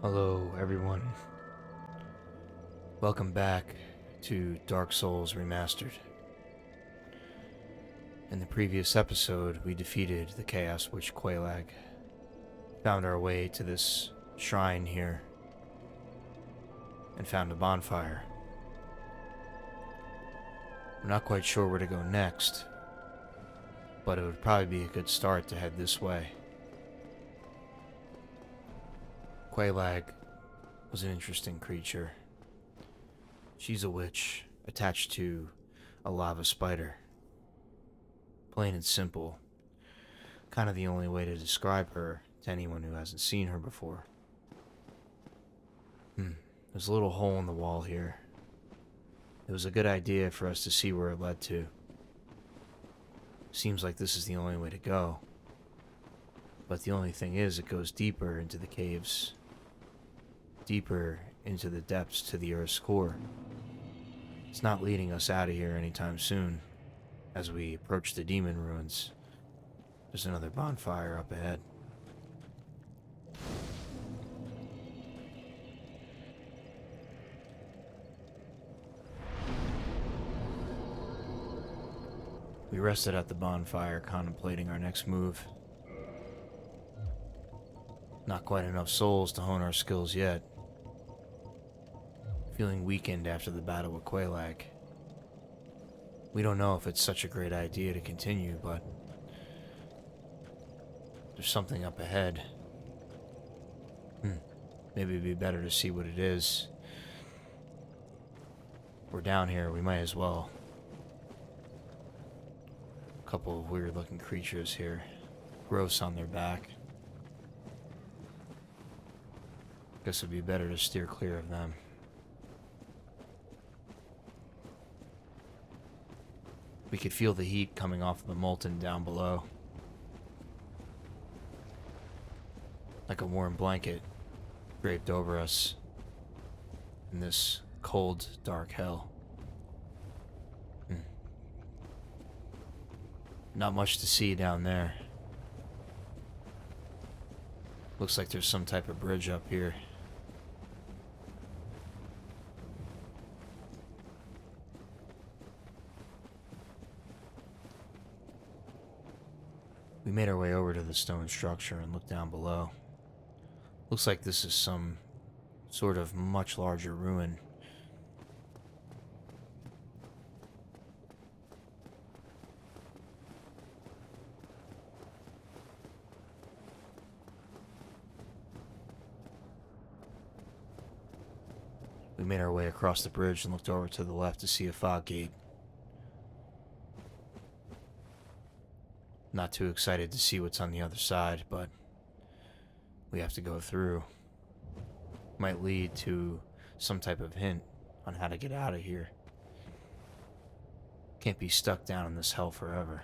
Hello, everyone. Welcome back to Dark Souls Remastered. In the previous episode, we defeated the Chaos Witch Quelaag, found our way to this shrine here, and found a bonfire. We're not quite sure where to go next, but it would probably be a good start to head this way. Quelaag was an interesting creature. She's a witch attached to a lava spider. Plain and simple. Kind of the only way to describe her to anyone who hasn't seen her before. There's a little hole in the wall here. It was a good idea for us to see where it led to. Seems like this is the only way to go. But the only thing is, it goes deeper into the caves. Deeper into the depths to the Earth's core. It's not leading us out of here anytime soon. As we approach the Demon Ruins, there's another bonfire up ahead. We rested at the bonfire, contemplating our next move. Not quite enough souls to hone our skills yet. Feeling weakened after the battle with Quelaag. We don't know if it's such a great idea to continue, but there's something up ahead. Maybe it'd be better to see what it is. We're down here, we might as well. A couple of weird looking creatures here. Gross on their back. Guess it'd be better to steer clear of them. We could feel the heat coming off the molten down below. Like a warm blanket draped over us in this cold, dark hell. Not much to see down there. Looks like there's some type of bridge up here. We made our way over to the stone structure and looked down below. Looks like this is some sort of much larger ruin. We made our way across the bridge and looked over to the left to see a fog gate. Not too excited to see what's on the other side, but we have to go through. Might lead to some type of hint on how to get out of here. Can't be stuck down in this hell forever.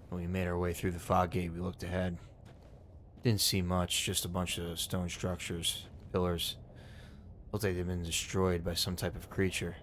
When we made our way through the fog gate, we looked ahead. Didn't see much, just a bunch of stone structures, pillars. Looked like they'd been destroyed by some type of creature.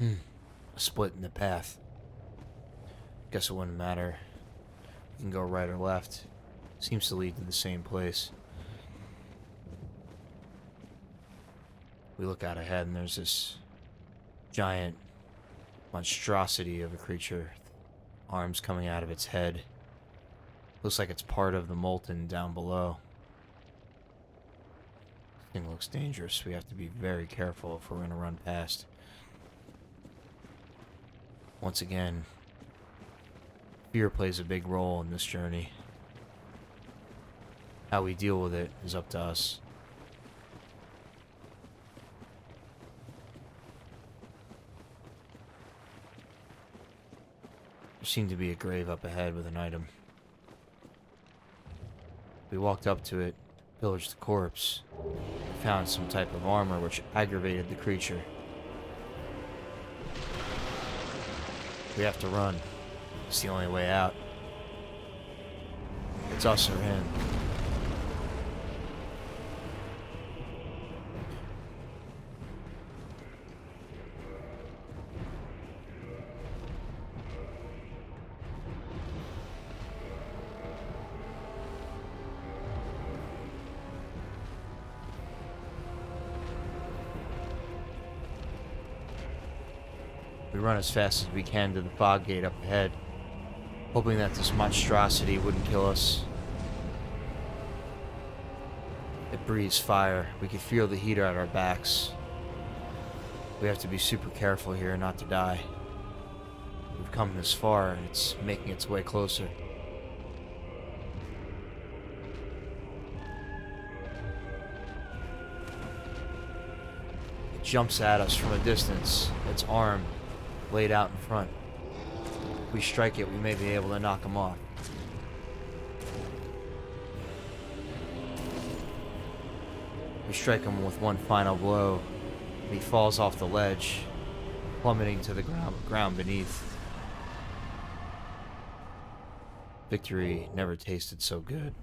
A split in the path. Guess it wouldn't matter. You can go right or left. Seems to lead to the same place. We look out ahead and there's this giant monstrosity of a creature. Arms coming out of its head. Looks like it's part of the molten down below. This thing looks dangerous. We have to be very careful if we're going to run past. Once again, fear plays a big role in this journey. How we deal with it is up to us. There seemed to be a grave up ahead with an item. We walked up to it, pillaged the corpse, and found some type of armor which aggravated the creature. We have to run. It's the only way out. It's us or him. We run as fast as we can to the fog gate up ahead, hoping that this monstrosity wouldn't kill us. It breathes fire. We can feel the heat at our backs. We have to be super careful here not to die. We've come this far and it's making its way closer. It jumps at us from a distance, its arm laid out in front. If we strike it, we may be able to knock him off. We strike him with one final blow, and he falls off the ledge, plummeting to the ground beneath. Victory never tasted so good.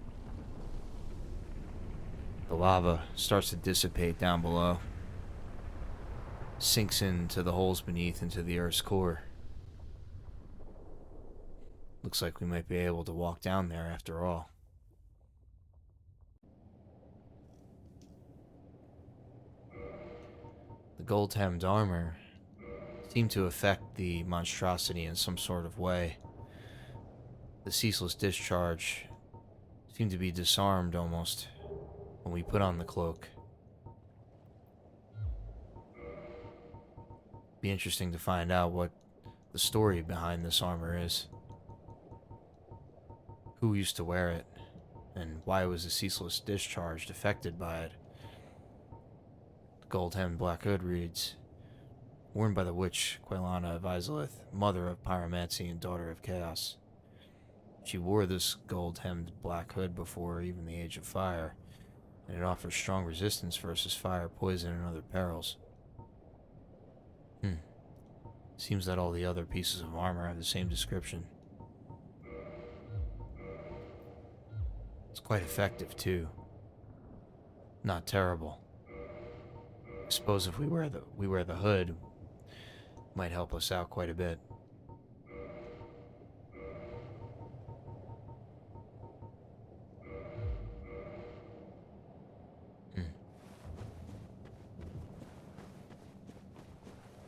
The lava starts to dissipate down below, sinks into the holes beneath into the Earth's core. Looks like we might be able to walk down there after all. The gold-hemmed armor seemed to affect the monstrosity in some sort of way. The ceaseless discharge seemed to be disarmed almost when we put on the cloak. Be interesting to find out what the story behind this armor is. Who used to wear it, and why was the ceaseless discharge affected by it? The gold-hemmed black hood reads, worn by the witch Quelaag of Izalith, mother of pyromancy and daughter of chaos. She wore this gold-hemmed black hood before even the Age of Fire, and it offers strong resistance versus fire, poison, and other perils. Seems that all the other pieces of armor have the same description. It's quite effective, too. Not terrible. I suppose if we wear the hood, it might help us out quite a bit.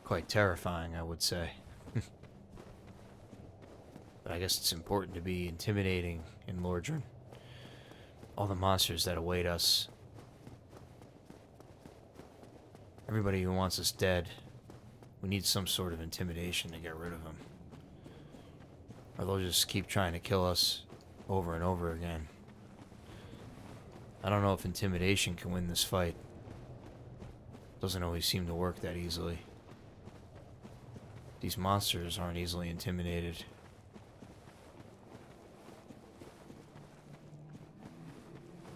Quite terrifying, I would say. But I guess it's important to be intimidating in Lordran. All the monsters that await us. Everybody who wants us dead. We need some sort of intimidation to get rid of them. Or they'll just keep trying to kill us over and over again. I don't know if intimidation can win this fight. Doesn't always seem to work that easily. These monsters aren't easily intimidated.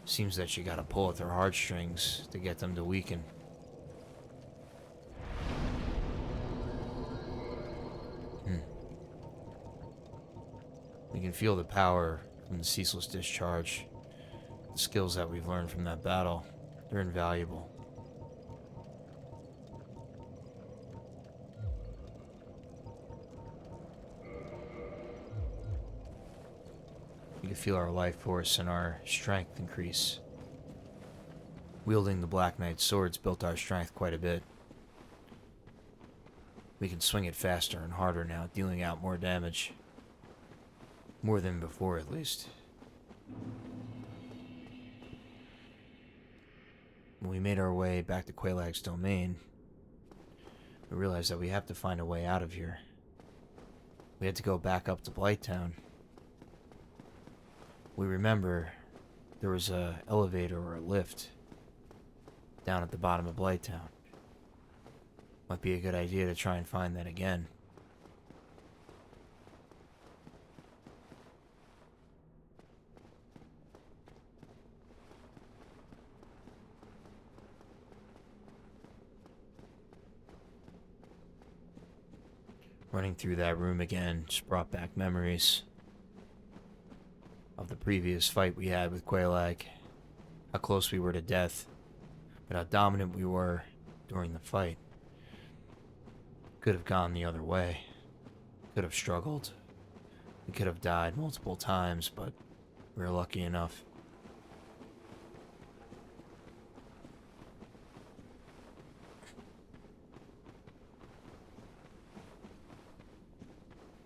Seems that you gotta pull at their heartstrings to get them to weaken. We can feel the power from the ceaseless discharge. The skills that we've learned from that battle, they're invaluable. We can feel our life force and our strength increase. Wielding the Black Knight's swords built our strength quite a bit. We can swing it faster and harder now, dealing out more damage. More than before, at least. When we made our way back to Quelaag's domain, we realized that we have to find a way out of here. We had to go back up to Blighttown. We remember there was a elevator or a lift down at the bottom of Blighttown. Might be a good idea to try and find that again. Running through that room again just brought back memories of the previous fight we had with Quelaag. How close we were to death, but how dominant we were during the fight. Could have gone the other way. Could have struggled. We could have died multiple times, but we were lucky enough.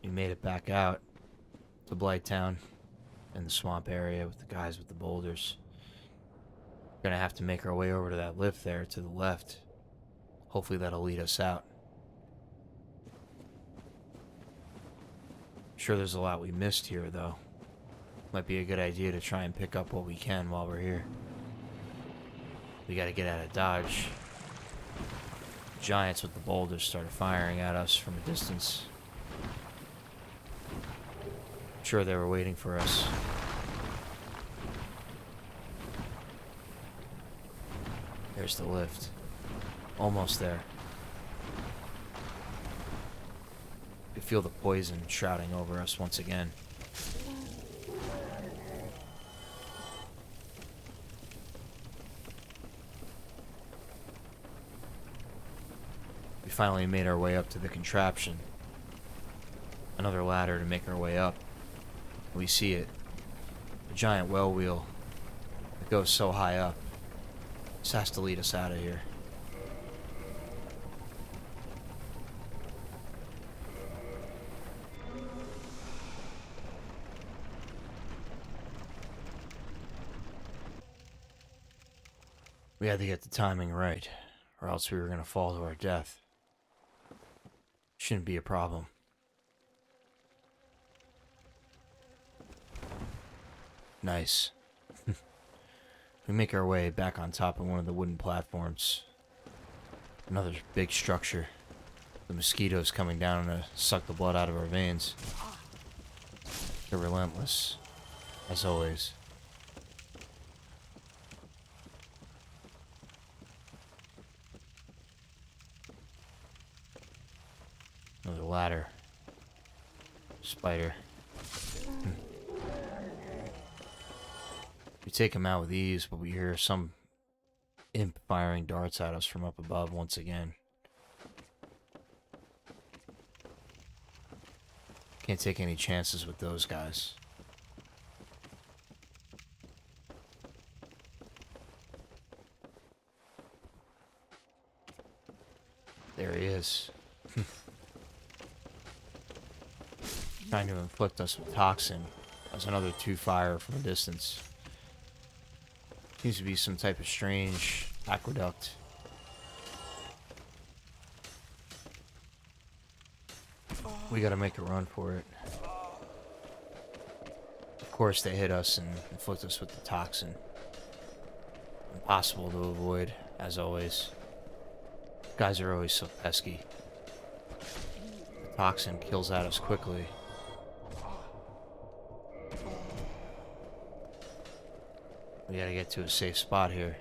We made it back out to Blighttown in the swamp area with the guys with the boulders. We're gonna have to make our way over to that lift there to the left. Hopefully that'll lead us out. Sure, there's a lot we missed here, though. Might be a good idea to try and pick up what we can while we're here. We gotta get out of Dodge. Giants with the boulders started firing at us from a distance. I'm sure they were waiting for us. There's the lift. Almost there. You feel the poison shrouding over us once again. We finally made our way up to the contraption. Another ladder to make our way up. We see it. A giant well wheel that goes so high up. This has to lead us out of here. We had to get the timing right, or else we were going to fall to our death. Shouldn't be a problem. Nice. We make our way back on top of one of the wooden platforms. Another big structure. The mosquitoes coming down to suck the blood out of our veins. They're relentless, as always. Another ladder. Spider. We take him out with ease, but we hear some imp firing darts at us from up above once again. Can't take any chances with those guys. There he is. Trying to inflict us with toxin. As another 2 fire from a distance. Seems to be some type of strange aqueduct. We gotta make a run for it. Of course they hit us and inflict us with the toxin. Impossible to avoid, as always. Guys are always so pesky. The toxin kills at us quickly. We gotta get to a safe spot here.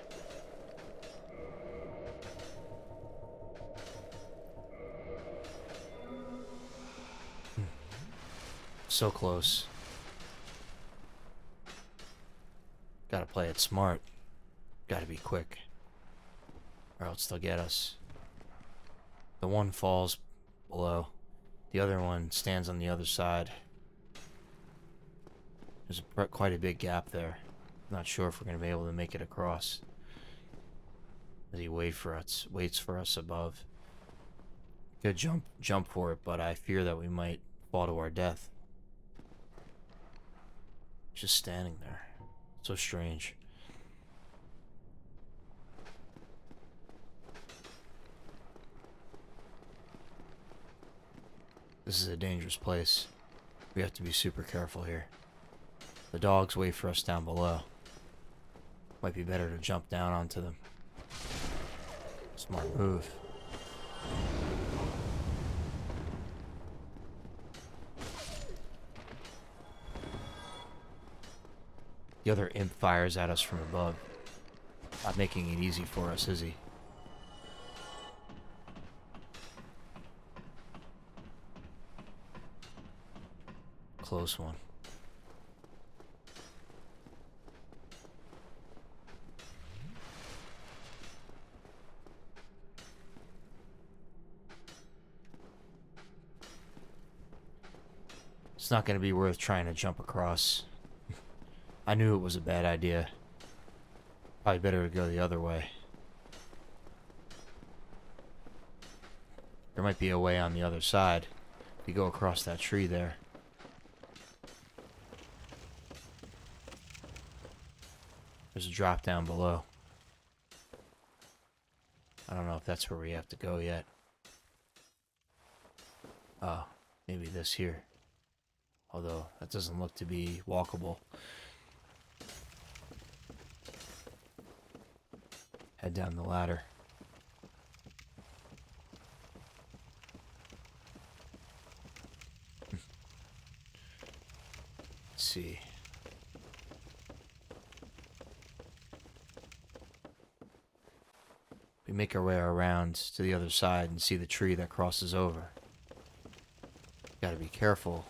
So close. Gotta play it smart. Gotta be quick. Or else they'll get us. The one falls below. The other one stands on the other side. There's quite a big gap there. Not sure if we're going to be able to make it across. As he waits for us above. Could jump for it, but I fear that we might fall to our death. Just standing there. So strange. This is a dangerous place. We have to be super careful here. The dogs wait for us down below. Might be better to jump down onto them. Smart move. The other imp fires at us from above. Not making it easy for us, is he? close one. It's not going to be worth trying to jump across. I knew it was a bad idea. Probably better to go the other way. There might be a way on the other side. If you go across that tree there. There's a drop down below. I don't know if that's where we have to go yet. Oh, maybe this here. Although, that doesn't look to be walkable. Head down the ladder. Let's see. We make our way around to the other side and see the tree that crosses over. Gotta be careful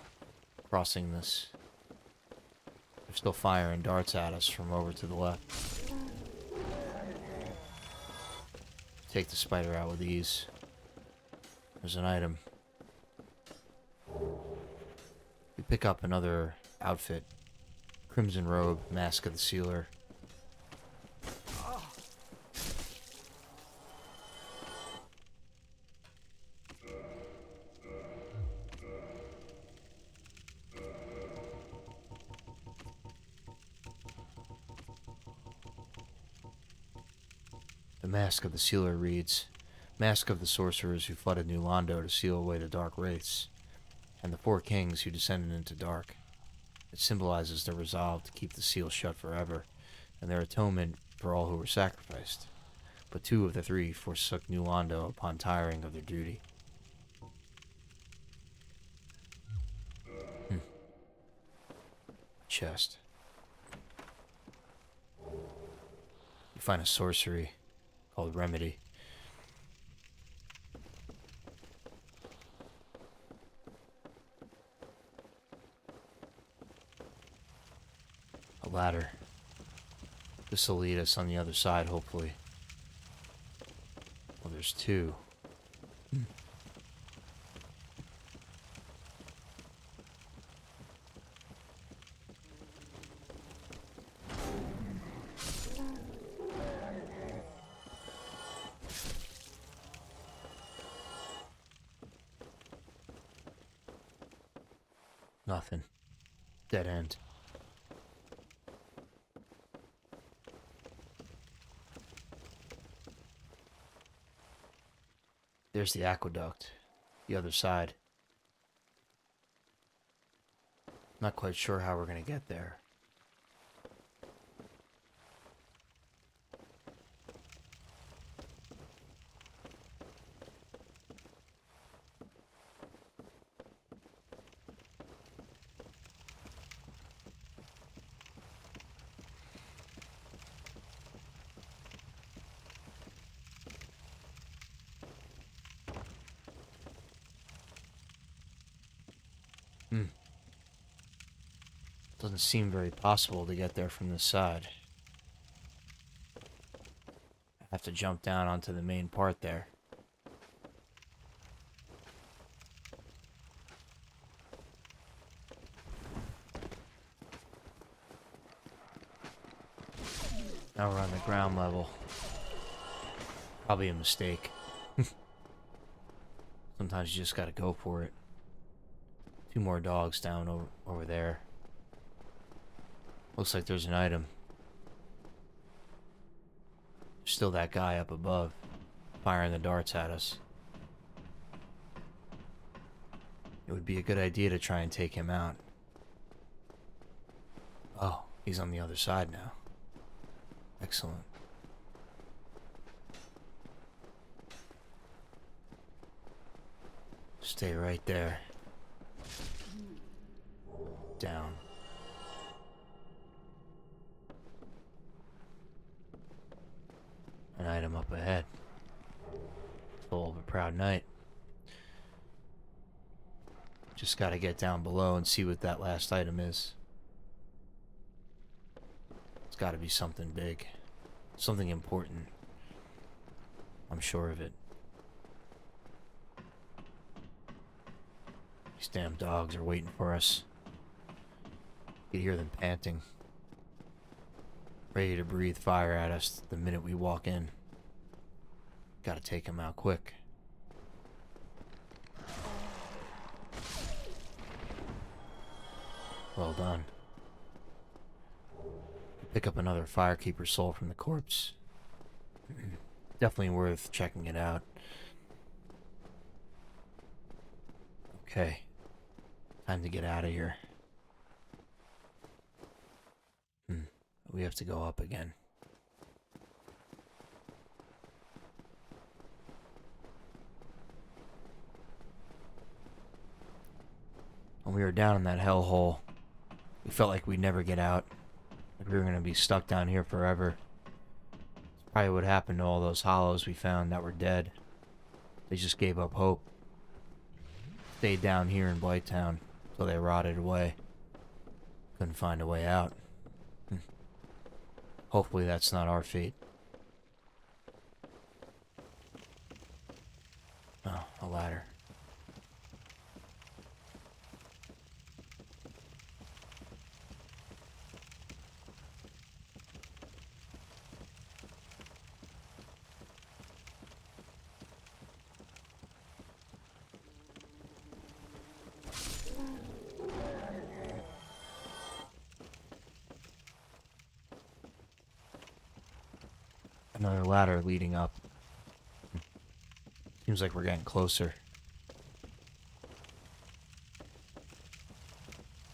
crossing this. They're still firing darts at us from over to the left. Take the spider out with ease. There's an item. We pick up another outfit. Crimson robe, Mask of the Sealer. The Mask of the Sealer reads, Mask of the sorcerers who flooded New Londo to seal away the dark wraiths, and the four kings who descended into dark. It symbolizes their resolve to keep the seal shut forever, and their atonement for all who were sacrificed. But two of the three forsook New Londo upon tiring of their duty. Chest. You find a sorcery called Remedy. A ladder. This will lead us on the other side, hopefully. Well, there's two. Nothing. Dead end. There's the aqueduct. The other side. Not quite sure how we're gonna get there. Doesn't seem very possible to get there from this side. I have to jump down onto the main part there. Now we're on the ground level. Probably a mistake. Sometimes you just gotta go for it. Two more dogs down over there. Looks like there's an item. Still that guy up above, firing the darts at us. It would be a good idea to try and take him out. Oh, he's on the other side now. Excellent. Stay right there. Down. An item up ahead. Full of a proud knight. Just gotta get down below and see what that last item is. It's gotta be something big. Something important. I'm sure of it. These damn dogs are waiting for us. You can hear them panting. Ready to breathe fire at us the minute we walk in. Gotta take them out quick. Well done. Pick up another Firekeeper soul from the corpse. Definitely worth checking it out. Okay. Time to get out of here. We have to go up again. When we were down in that hellhole, we felt like we'd never get out. Like we were gonna be stuck down here forever. It's probably what happened to all those hollows we found that were dead. They just gave up hope. Stayed down here in Blighttown till they rotted away. Couldn't find a way out. Hopefully that's not our fate. Oh, a ladder. Another ladder leading up. Seems like we're getting closer.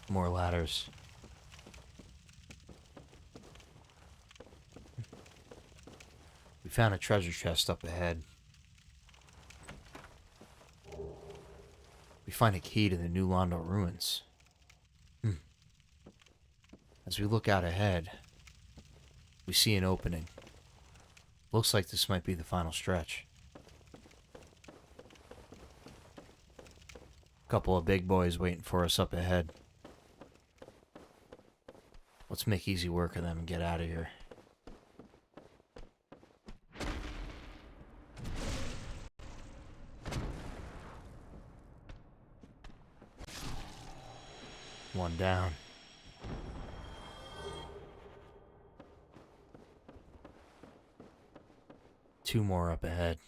More ladders. We found a treasure chest up ahead. We find a key to the new Londo Ruins. As we look out ahead, we see an opening. Looks like this might be the final stretch. Couple of big boys waiting for us up ahead. Let's make easy work of them and get out of here. One down. Two more up ahead.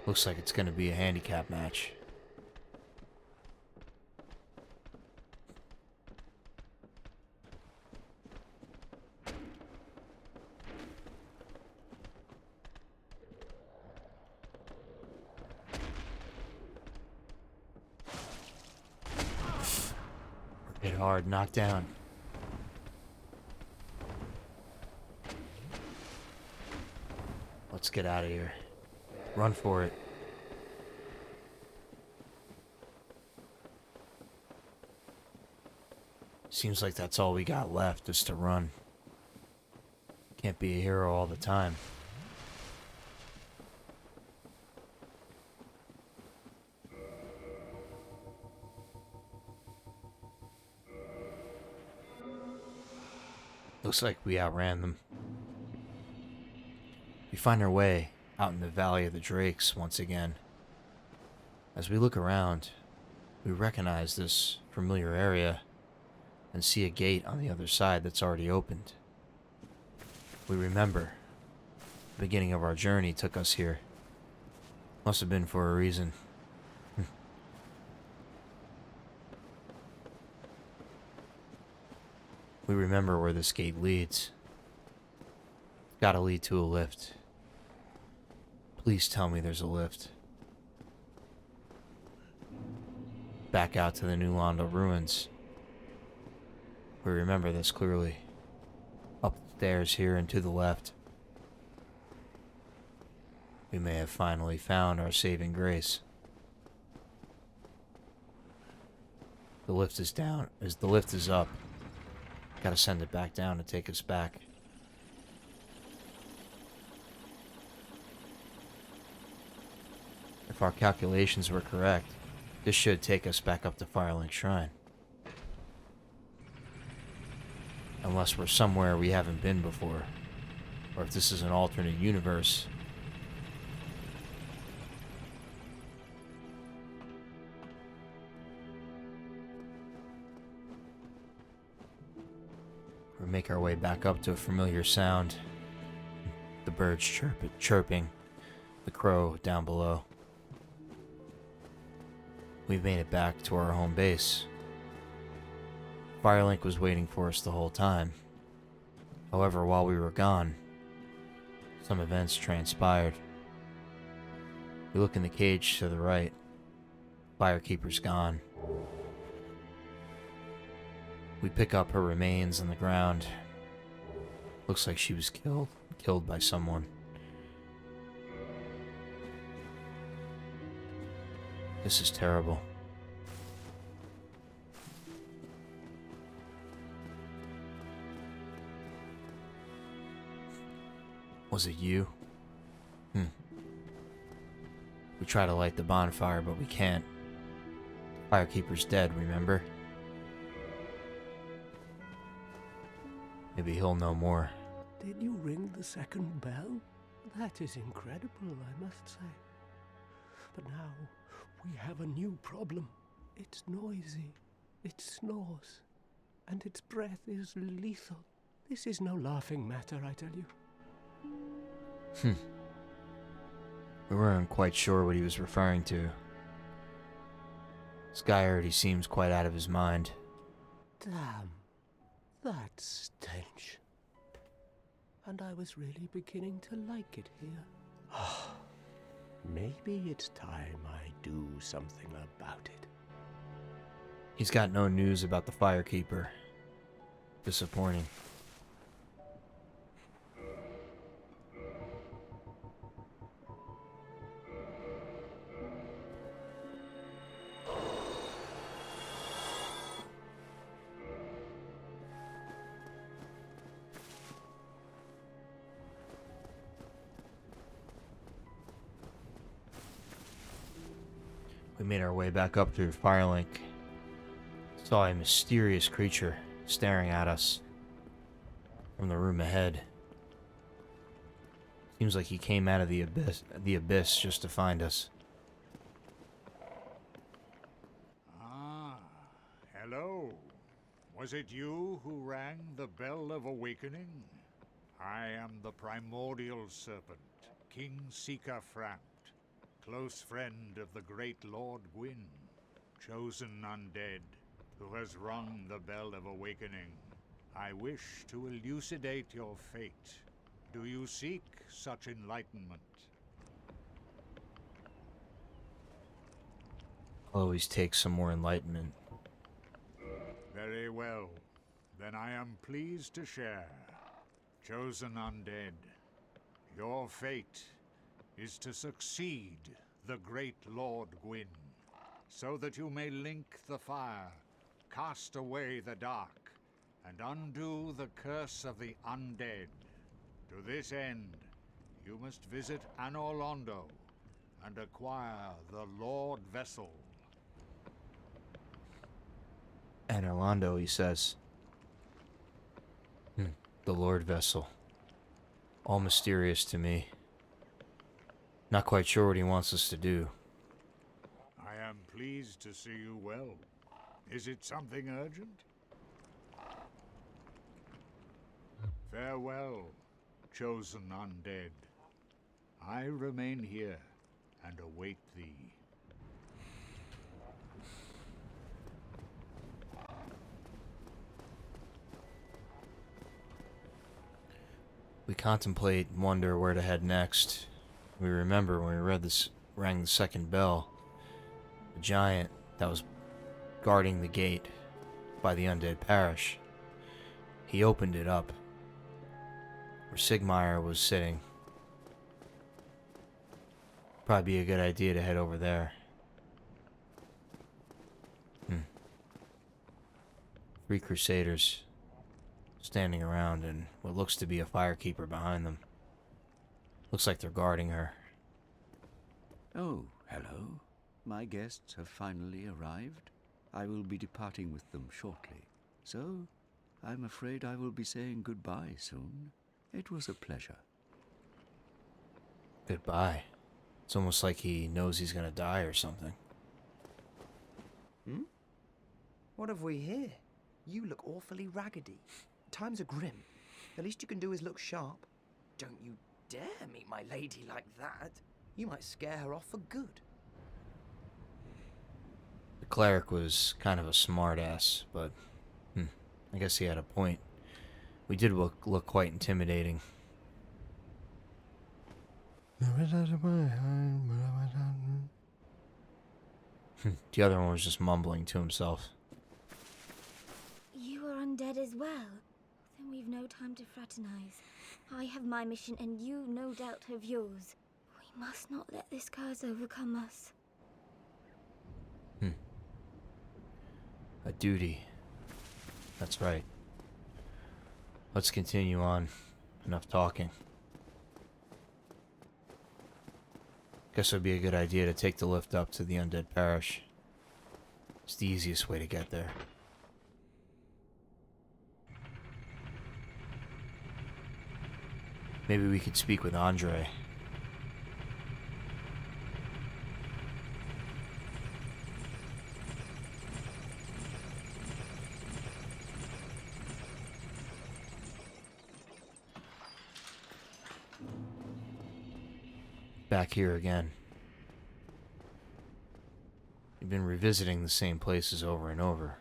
Looks like it's gonna be a handicap match. Hit hard, knocked down. Let's get out of here. Run for it. Seems like that's all we got left, is to run. Can't be a hero all the time. Looks like we outran them. We find our way out in the Valley of the Drakes once again. As we look around, we recognize this familiar area and see a gate on the other side that's already opened. We remember the beginning of our journey took us here. Must have been for a reason. We remember where this gate leads. Gotta lead to a lift. Please tell me there's a lift. Back out to the new Londo Ruins. We remember this clearly. Upstairs here and to the left. We may have finally found our saving grace. The lift is down. As the lift is up. Gotta send it back down to take us back. If our calculations were correct, This should take us back up to Firelink Shrine. Unless we're somewhere we haven't been before. Or if this is an alternate universe. We make our way back up to a familiar sound. The birds chirping. The crow down below. We've made it back to our home base. Firelink was waiting for us the whole time. However, while we were gone, some events transpired. We look in the cage to the right. Firekeeper's gone. We pick up her remains on the ground. Looks like she was killed by someone. This is terrible. Was it you? We try to light the bonfire, but we can't. Firekeeper's dead, remember? Maybe he'll know more. Did you ring the second bell? That is incredible, I must say. But now, we have a new problem. It's noisy, it snores, and its breath is lethal. This is no laughing matter, I tell you. We weren't quite sure what he was referring to. This guy already seems quite out of his mind. Damn, that stench. And I was really beginning to like it here. Maybe it's time I do something about it. He's got no news about the Firekeeper. Disappointing. We made our way back up through Firelink. Saw a mysterious creature staring at us from the room ahead. Seems like he came out of the abyss just to find us. Ah, hello. Was it you who rang the bell of awakening? I am the primordial serpent, King Seeker Frampt, close friend of the great Lord Gwyn, chosen undead, who has rung the bell of awakening. I wish to elucidate your fate. Do you seek such enlightenment? Always take some more enlightenment. Very well. Then I am pleased to share. Chosen undead, your fate is to succeed the great Lord Gwyn, so that you may link the fire, cast away the dark, and undo the curse of the undead. To this end, you must visit Londo and acquire the Lord Vessel. Londo, he says. The Lord Vessel. All mysterious to me. Not quite sure what he wants us to do. I am pleased to see you well. Is it something urgent? Farewell, chosen undead. I remain here and await thee. We contemplate and wonder where to head next. We remember when we rang the second bell, the giant that was guarding the gate by the Undead Parish. He opened it up where Sigmire was sitting. Probably be a good idea to head over there. 3 Crusaders standing around and what looks to be a Firekeeper behind them. Looks like they're guarding her. Oh, hello. My guests have finally arrived. I will be departing with them shortly. So, I'm afraid I will be saying goodbye soon. It was a pleasure. Goodbye. It's almost like he knows he's gonna die or something. Hmm? What have we here? You look awfully raggedy. Times are grim. The least you can do is look sharp. Don't you dare meet my lady like that. You might scare her off for good. The cleric was kind of a smartass, but I guess he had a point. We did look quite intimidating. The other one was just mumbling to himself. You are undead as well? Then we've no time to fraternize. I have my mission and you no doubt have yours. We must not let this curse overcome us. A duty. That's right. Let's continue on. Enough talking. Guess it would be a good idea to take the lift up to the Undead Parish. It's the easiest way to get there. Maybe we could speak with Andre. Back here again. We've been revisiting the same places over and over.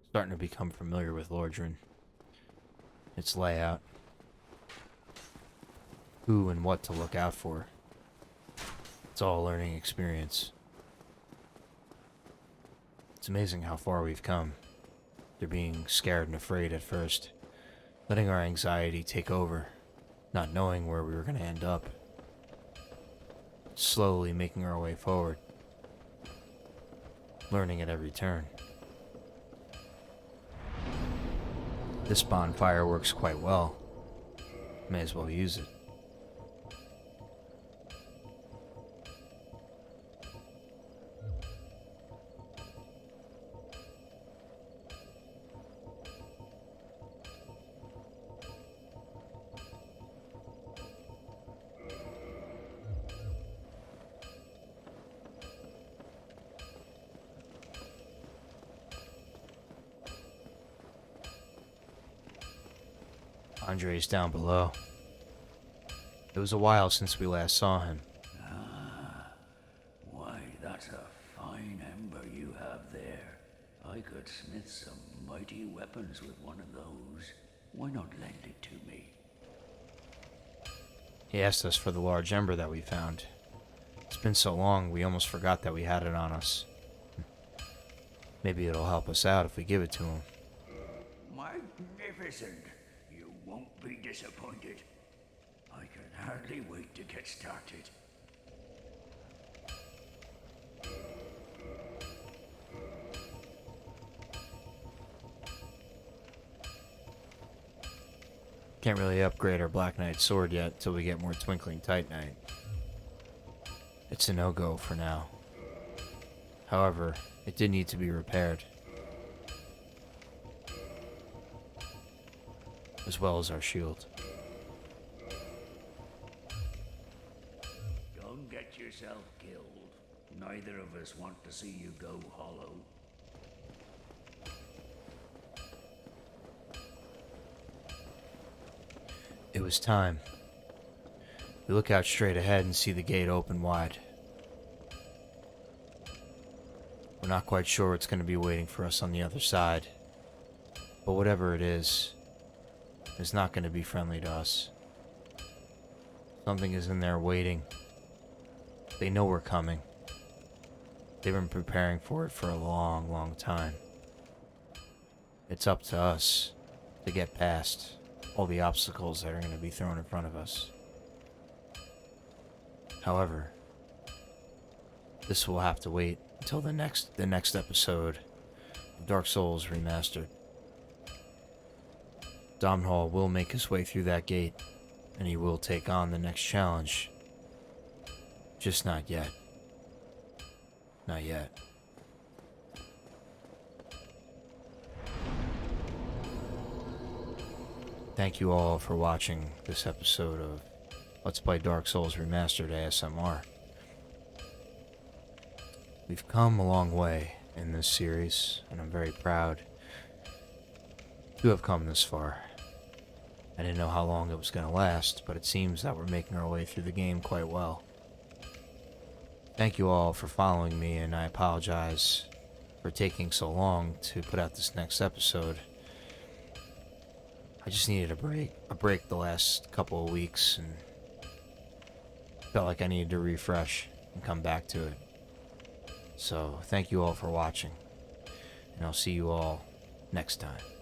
Starting to become familiar with Lordran. Its layout. Who and what to look out for. It's all a learning experience. It's amazing how far we've come. They're being scared and afraid at first. Letting our anxiety take over. Not knowing where we were going to end up. Slowly making our way forward. Learning at every turn. This bonfire works quite well. May as well use it. Andre's down below. It was a while since we last saw him. Why, that's a fine ember you have there. I could smith some mighty weapons with one of those. Why not lend it to me? He asked us for the large ember that we found. It's been so long, we almost forgot that we had it on us. Maybe it'll help us out if we give it to him. Magnificent! You won't be disappointed. I can hardly wait to get started. Can't really upgrade our Black Knight sword yet till we get more Twinkling Titanite. It's a no-go for now. However, it did need to be repaired. As well as our shield. Don't get yourself killed. Neither of us want to see you go hollow. It was time. We look out straight ahead and see the gate open wide. We're not quite sure what's going to be waiting for us on the other side. But whatever it is not going to be friendly to us. Something is in there waiting. They know we're coming. They've been preparing for it for a long, long time. It's up to us to get past all the obstacles that are going to be thrown in front of us. However, this will have to wait until the next episode of Dark Souls Remastered. Domhnall will make his way through that gate, and he will take on the next challenge. Just not yet. Not yet. Thank you all for watching this episode of Let's Play Dark Souls Remastered ASMR. We've come a long way in this series, and I'm very proud to have come this far. I didn't know how long it was going to last, but it seems that we're making our way through the game quite well. Thank you all for following me, and I apologize for taking so long to put out this next episode. I just needed a break the last couple of weeks, and felt like I needed to refresh and come back to it. So, thank you all for watching, and I'll see you all next time.